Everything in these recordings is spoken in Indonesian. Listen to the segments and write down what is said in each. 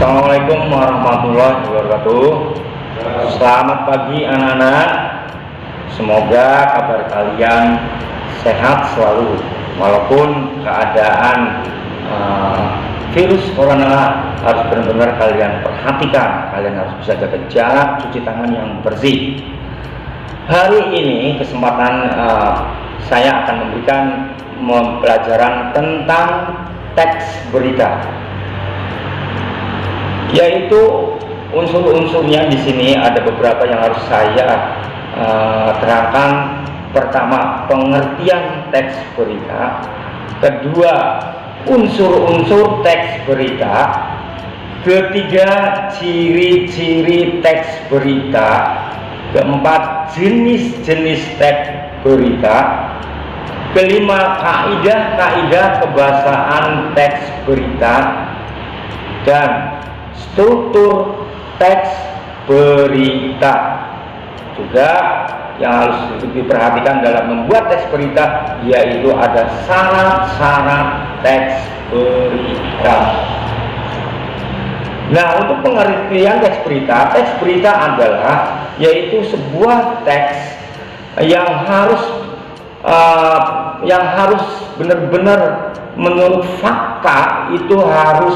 Assalamualaikum warahmatullahi wabarakatuh. Selamat pagi anak-anak. Semoga kabar kalian sehat selalu, walaupun keadaan virus corona harus benar-benar kalian perhatikan. Kalian harus bisa jaga jarak, cuci tangan yang bersih. Hari ini kesempatan saya akan memberikan pelajaran tentang teks berita, yaitu unsur-unsurnya. Di sini ada beberapa yang harus saya terangkan. Pertama, pengertian teks berita. Kedua, unsur-unsur teks berita. Ketiga, ciri-ciri teks berita. Keempat, jenis-jenis teks berita. Kelima, kaidah-kaidah kebahasaan teks berita. Dan struktur teks berita. Juga yang harus diperhatikan dalam membuat teks berita, yaitu ada syarat-syarat teks berita. Nah, untuk pengertian teks berita adalah yaitu sebuah teks yang harus benar-benar menurut fakta itu harus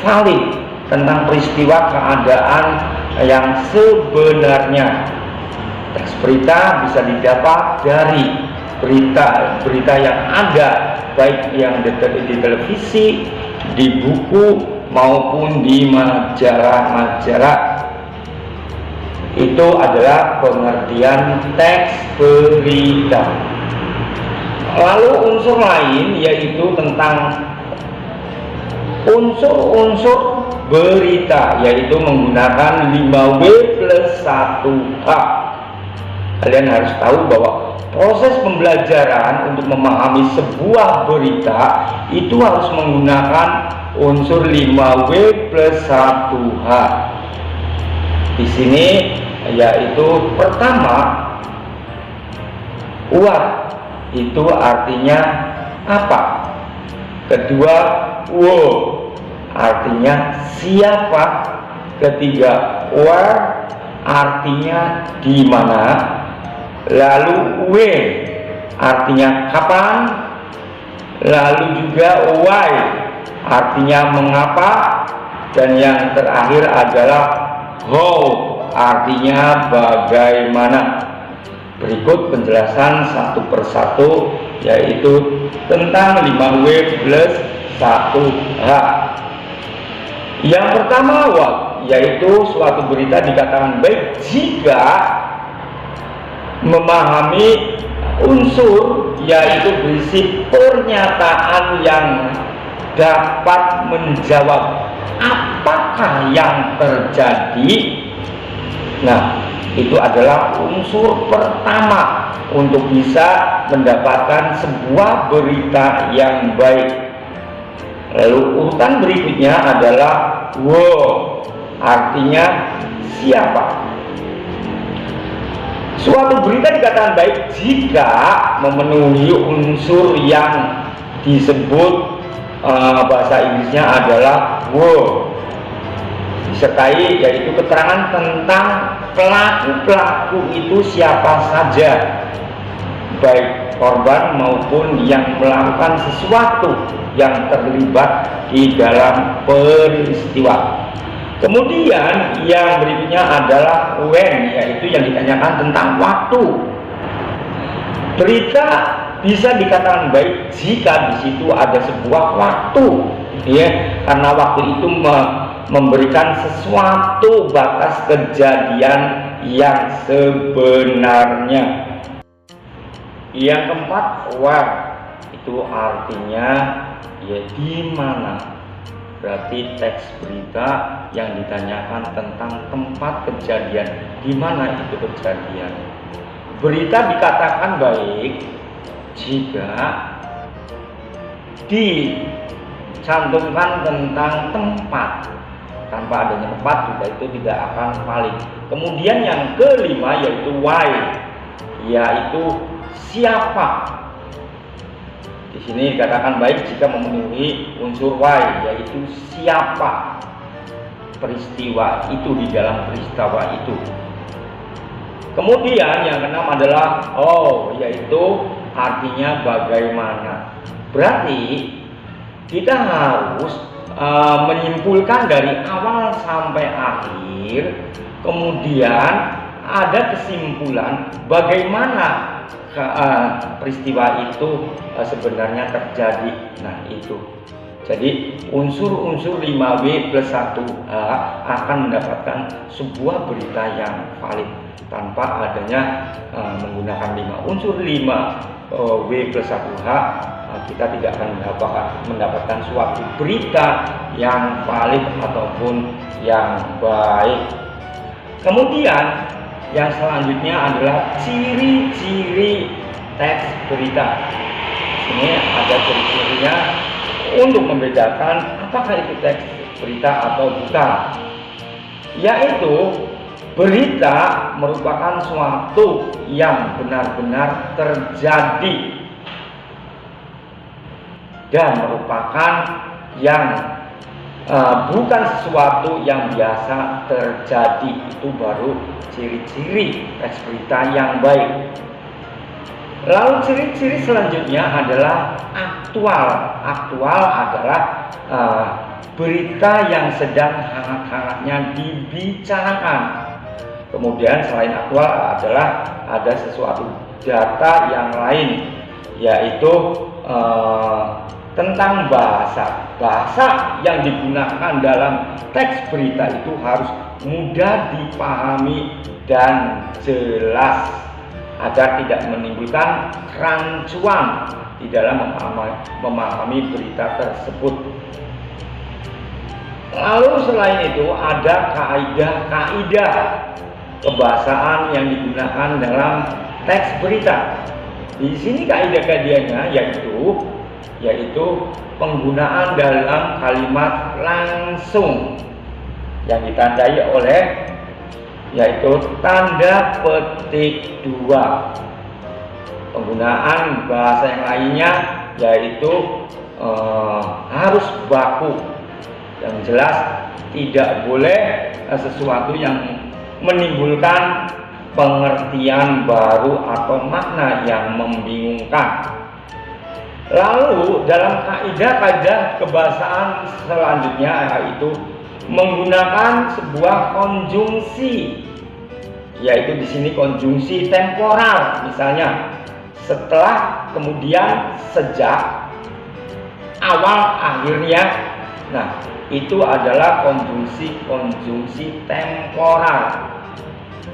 valid tentang peristiwa keadaan yang sebenarnya. Teks berita bisa didapat dari berita yang ada, baik yang di televisi, di buku, maupun di majalah-majalah. Itu adalah pengertian teks berita. Lalu unsur lain yaitu tentang unsur-unsur berita, yaitu menggunakan 5W plus 1H. Kalian harus tahu bahwa proses pembelajaran untuk memahami sebuah berita itu harus menggunakan unsur 5W plus 1H. Di sini yaitu pertama, what, itu artinya apa. Kedua, wo, artinya siapa. Ketiga, where, artinya di mana. Lalu when, artinya kapan. Lalu juga why, artinya mengapa. Dan yang terakhir adalah how, artinya bagaimana. Berikut penjelasan satu persatu, yaitu tentang 5W plus 1H. Yang pertama, what, yaitu suatu berita dikatakan baik jika memahami unsur, yaitu berisi pernyataan yang dapat menjawab apakah yang terjadi. Nah, itu adalah unsur pertama untuk bisa mendapatkan sebuah berita yang baik. Lalu urutan berikutnya adalah wo, artinya siapa. Suatu berita dikatakan baik jika memenuhi unsur yang disebut bahasa Inggrisnya adalah wo, disertai yaitu keterangan tentang pelaku-pelaku itu siapa saja, baik korban maupun yang melakukan sesuatu yang terlibat di dalam peristiwa. Kemudian yang berikutnya adalah when, yaitu yang ditanyakan tentang waktu. Berita bisa dikatakan baik jika di situ ada sebuah waktu, ya, karena waktu itu memberikan sesuatu batas kejadian yang sebenarnya. Yang keempat, where, itu artinya ya di mana. Berarti teks berita yang ditanyakan tentang tempat kejadian, di mana itu kejadian. Berita dikatakan baik jika dicantumkan tentang tempat. Tanpa adanya tempat berita itu tidak akan valid. Kemudian yang kelima yaitu why, yaitu siapa. Di sini dikatakan baik jika memenuhi unsur why, yaitu siapa. peristiwa itu, di dalam peristiwa itu. Kemudian yang keenam adalah yaitu artinya bagaimana. Berarti kita harus menyimpulkan dari awal sampai akhir, kemudian ada kesimpulan bagaimana peristiwa itu sebenarnya terjadi. Nah itu. Jadi unsur-unsur 5W plus 1H akan mendapatkan sebuah berita yang valid tanpa adanya menggunakan 5 unsur 5W plus 1H. Kita tidak akan mendapatkan suatu berita yang valid ataupun yang baik. Kemudian yang selanjutnya adalah ciri-ciri teks berita. Ini ada ciri-cirinya untuk membedakan apakah itu teks berita atau bukan. Yaitu berita merupakan suatu yang benar-benar terjadi dan merupakan yang bukan sesuatu yang biasa terjadi. Itu baru ciri-ciri teks berita yang baik. Lalu ciri-ciri selanjutnya adalah aktual. Aktual adalah berita yang sedang hangat-hangatnya dibicarakan. Kemudian selain aktual adalah ada sesuatu data yang lain, yaitu tentang bahasa. Bahasa yang digunakan dalam teks berita itu harus mudah dipahami dan jelas agar tidak menimbulkan kerancuan di dalam memahami berita tersebut. Lalu selain itu ada kaidah-kaidah kebahasaan yang digunakan dalam teks berita. Di sini kaidah-kaidahnya yaitu penggunaan dalam kalimat langsung yang ditandai oleh yaitu tanda petik 2. Penggunaan bahasa yang lainnya yaitu harus baku, yang jelas tidak boleh sesuatu yang menimbulkan pengertian baru atau makna yang membingungkan. Lalu dalam kaidah-kaidah kebahasaan selanjutnya yaitu menggunakan sebuah konjungsi, yaitu di sini konjungsi temporal, misalnya setelah, kemudian, sejak, awal, akhirnya. Nah, itu adalah konjungsi temporal.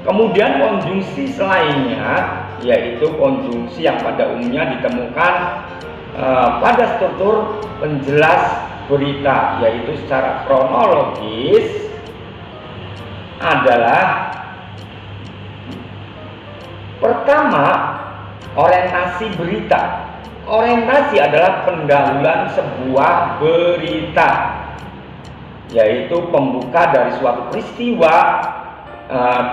Kemudian konjungsi selainnya yaitu konjungsi yang pada umumnya ditemukan pada struktur penjelas berita, yaitu secara kronologis adalah pertama, orientasi berita. Orientasi adalah pendahuluan sebuah berita, yaitu pembuka dari suatu peristiwa.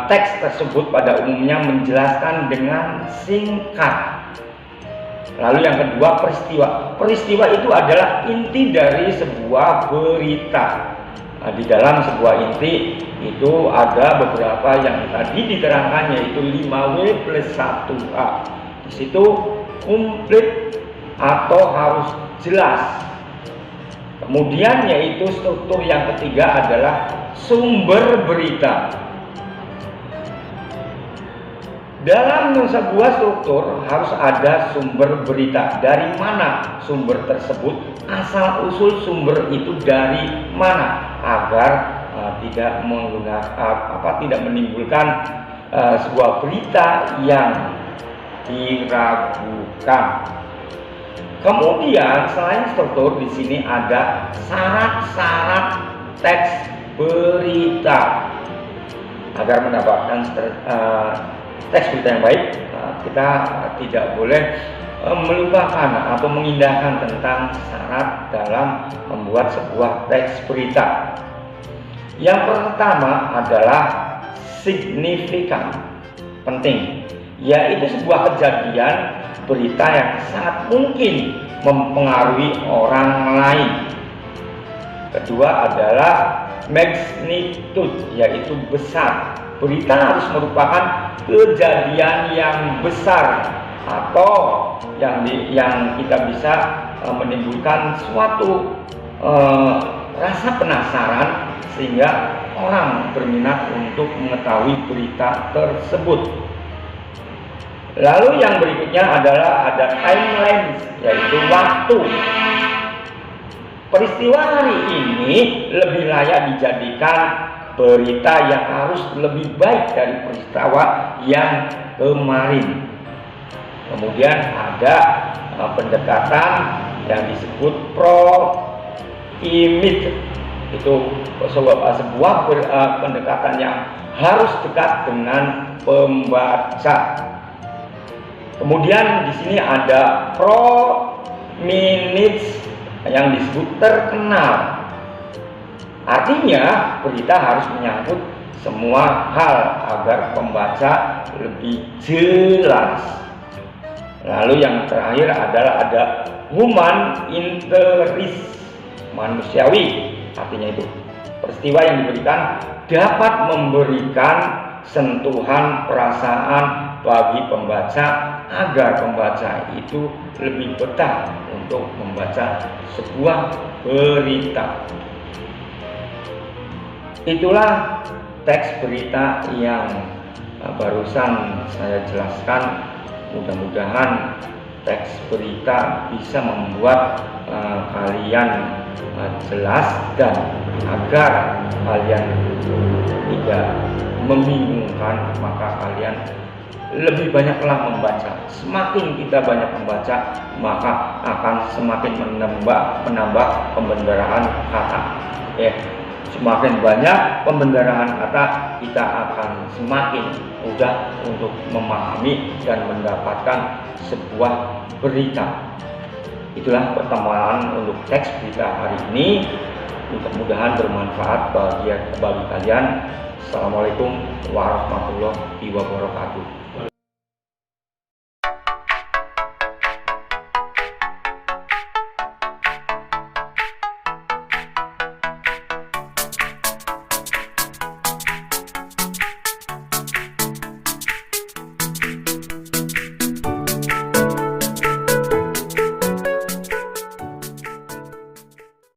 Teks tersebut pada umumnya menjelaskan dengan singkat. Lalu yang kedua, peristiwa. Peristiwa itu adalah inti dari sebuah berita. Di dalam sebuah inti itu ada beberapa yang tadi diterangkan, yaitu 5W plus 1H. Di situ komplit atau harus jelas. Kemudian yaitu struktur yang ketiga adalah sumber berita. Dalam sebuah struktur harus ada sumber berita. Dari mana sumber tersebut? Asal usul sumber itu dari mana? Agar tidak menimbulkan sebuah berita yang diragukan. Kemudian selain struktur, di sini ada syarat-syarat teks berita. Agar mendapatkan teks berita yang baik, kita tidak boleh melupakan atau mengindahkan tentang syarat dalam membuat sebuah teks berita. Yang pertama adalah signifikan, penting, yaitu sebuah kejadian berita yang sangat mungkin mempengaruhi orang lain. Kedua adalah magnitude, yaitu besar. Berita harus merupakan kejadian yang besar atau yang kita bisa menimbulkan suatu rasa penasaran sehingga orang berminat untuk mengetahui berita tersebut. Lalu yang berikutnya adalah ada timeline, yaitu waktu. Peristiwa hari ini lebih layak dijadikan berita yang harus lebih baik dari peristiwa yang kemarin. Kemudian ada pendekatan yang disebut proximity. Itu sebuah pendekatan yang harus dekat dengan pembaca. Kemudian di sini ada prominence yang disebut terkenal. Artinya berita harus menyangkut semua hal agar pembaca lebih jelas. Lalu yang terakhir adalah ada human interest, manusiawi. Artinya itu peristiwa yang diberikan dapat memberikan sentuhan perasaan bagi pembaca agar pembaca itu lebih betah untuk membaca sebuah berita. Itulah teks berita yang barusan saya jelaskan. Mudah-mudahan teks berita bisa membuat kalian jelas dan agar kalian tidak membingungkan, maka kalian lebih banyaklah membaca. Semakin kita banyak membaca, maka akan semakin menambah pembendaharaan kata. Semakin banyak pembendaharaan kata, kita akan semakin mudah untuk memahami dan mendapatkan sebuah berita. Itulah pertemuan untuk teks berita hari ini. Mudah-mudahan bermanfaat bagi kalian. Assalamualaikum warahmatullahi wabarakatuh.